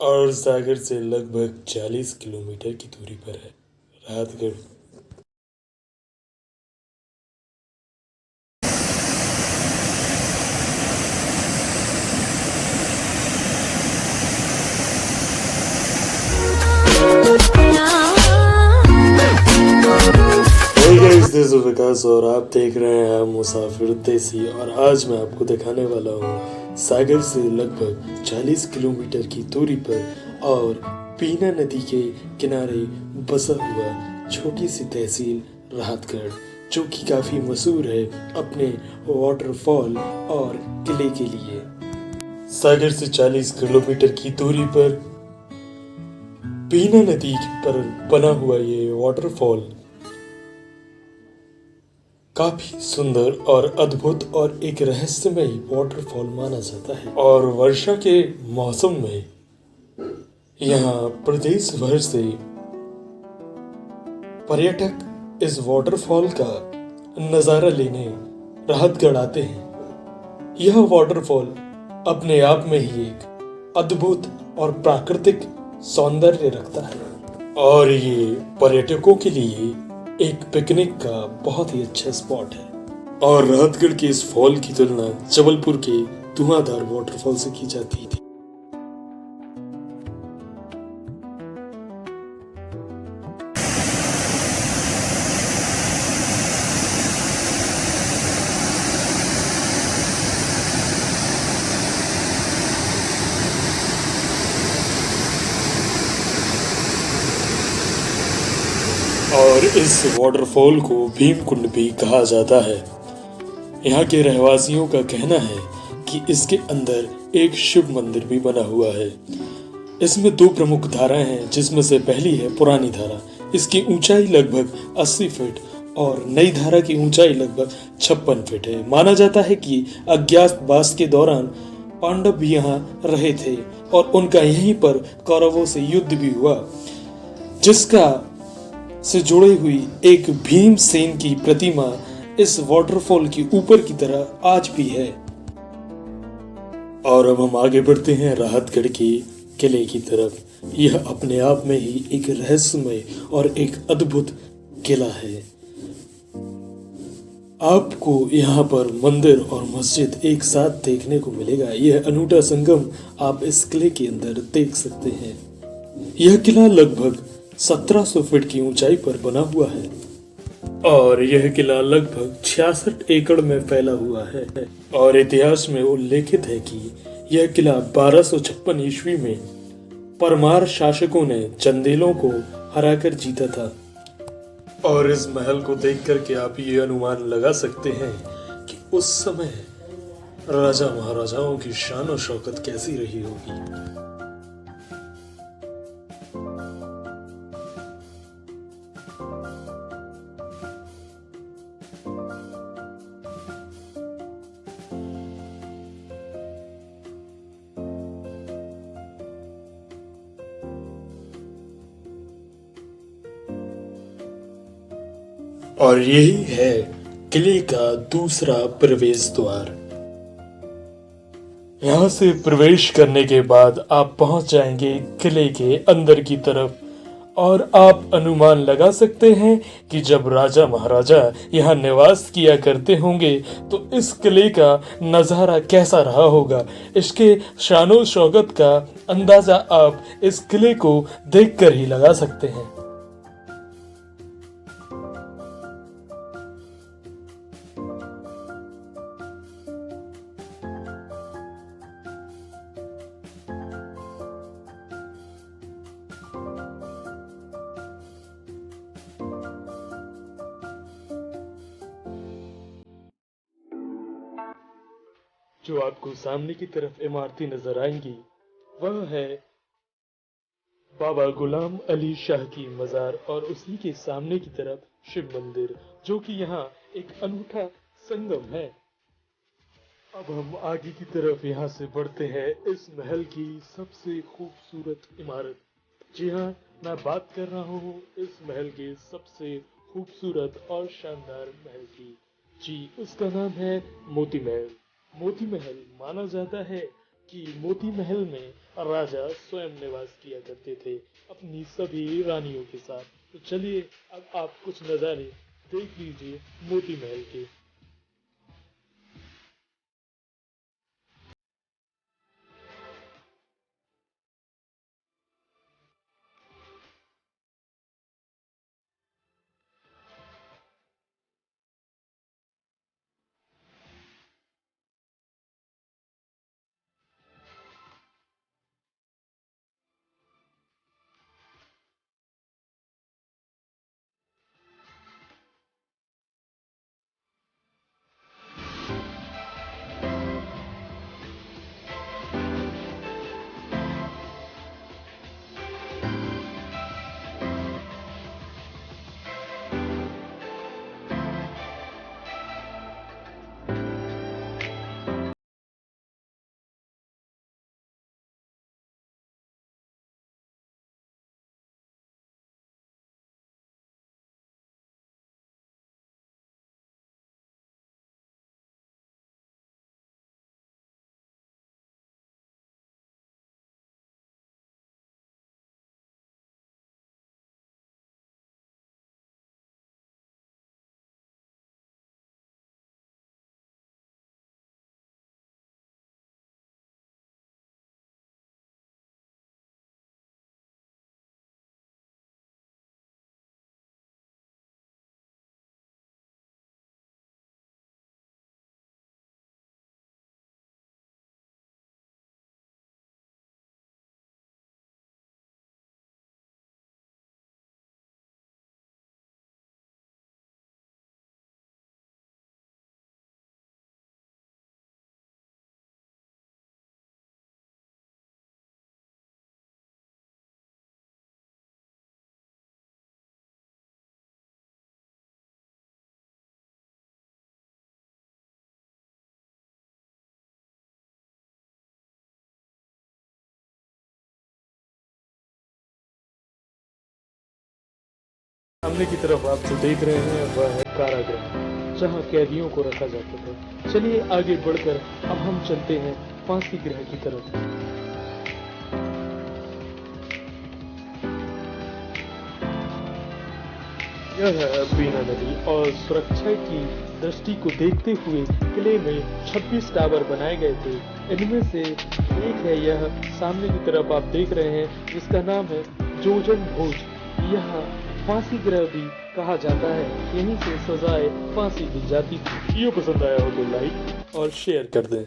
और सागर से लगभग 40 किलोमीटर की दूरी पर है Rahatgarh. Hey guys, this is विकास और आप देख रहे हैं मुसाफिर देसी। और आज मैं आपको दिखाने वाला हूँ सागर से लगभग 40 किलोमीटर की दूरी पर और पीना नदी के किनारे बसा हुआ छोटी सी तहसील राहतगढ़, जो कि काफ़ी मशहूर है अपने वाटरफॉल और किले के लिए। सागर से 40 किलोमीटर की दूरी पर पीना नदी पर बना हुआ ये वाटरफॉल काफी सुंदर और अद्भुत और एक रहस्यमयी वाटरफॉल माना जाता है। और वर्षा के मौसम में यहाँ प्रदेश भर से पर्यटक इस वाटरफॉल का नजारा लेने राहतगढ़ आते हैं। यह वाटरफॉल अपने आप में ही एक अद्भुत और प्राकृतिक सौंदर्य रखता है और ये पर्यटकों के लिए एक पिकनिक का बहुत ही अच्छा स्पॉट है। और राहतगढ़ के इस फॉल की तुलना जबलपुर के धुआंधार वाटरफॉल से की जाती थी। और इस वाटरफॉल को भीमकुंड भी कहा जाता है। यहाँ के रहवासियों का कहना है कि इसके अंदर एक शिव मंदिर भी बना हुआ है। इसमें दो प्रमुख धाराएं हैं, जिसमें से पहली है पुरानी धारा। इसकी ऊंचाई लगभग 80 फीट और नई धारा की ऊंचाई लगभग 56 फीट है। माना जाता है कि अज्ञातवास के दौरान पांडव भी यहाँ रहे थे और उनका यहीं पर कौरवों से युद्ध भी हुआ, जिसका से जुड़ी हुई एक भीमसेन की प्रतिमा इस वाटरफॉल के ऊपर की तरह आज भी है। और अब हम आगे बढ़ते हैं राहतगढ़ के किले की तरफ। यह अपने आप में ही एक रहस्यमय और एक अद्भुत किला है। आपको यहाँ पर मंदिर और मस्जिद एक साथ देखने को मिलेगा। यह अनूठा संगम आप इस किले के अंदर देख सकते हैं। यह किला लगभग 1700 फीट की ऊंचाई पर बना हुआ है और यह किला लगभग 66 एकड़ में फैला हुआ है। और इतिहास में उल्लेखित है कि यह किला 1256 ईस्वी में परमार शासकों ने चंदेलों को हराकर जीता था। और इस महल को देख करके आप ये अनुमान लगा सकते हैं कि उस समय राजा महाराजाओं की शान और शौकत कैसी रही होगी। और यही है किले का दूसरा प्रवेश द्वार। यहाँ से प्रवेश करने के बाद आप पहुंच जाएंगे किले के अंदर की तरफ। और आप अनुमान लगा सकते हैं कि जब राजा महाराजा यहाँ निवास किया करते होंगे तो इस किले का नज़ारा कैसा रहा होगा। इसके शानो शौकत का अंदाजा आप इस किले को देखकर ही लगा सकते हैं। जो आपको सामने की तरफ इमारतें नजर आएंगी वह है बाबा गुलाम अली शाह की मजार और उसी के सामने की तरफ शिव मंदिर, जो कि यहाँ एक अनूठा संगम है। अब हम आगे की तरफ यहाँ से बढ़ते हैं इस महल की सबसे खूबसूरत इमारत। जी हाँ, मैं बात कर रहा हूँ इस महल के सबसे खूबसूरत और शानदार महल की। जी, उसका नाम है मोती महल। मोती महल माना जाता है कि मोती महल में राजा स्वयं निवास किया करते थे अपनी सभी रानियों के साथ। तो चलिए अब आप कुछ नज़ारे देख लीजिए मोती महल के। सामने की तरफ आप जो देख रहे हैं वह है कारागृह, जहां कैदियों को रखा जाता था। चलिए आगे बढ़कर अब हम चलते हैं फांसी गृह की तरफ। यह है बीना नदी और सुरक्षा की दृष्टि को देखते हुए किले में 26 टावर बनाए गए थे। इनमें से एक है यह सामने की तरफ आप देख रहे हैं, जिसका नाम है जोजन भोज। यह फांसी गृह भी कहा जाता है, यहीं से सजाए फांसी दी जाती थी। वीडियो पसंद आया हो तो लाइक और शेयर कर दें।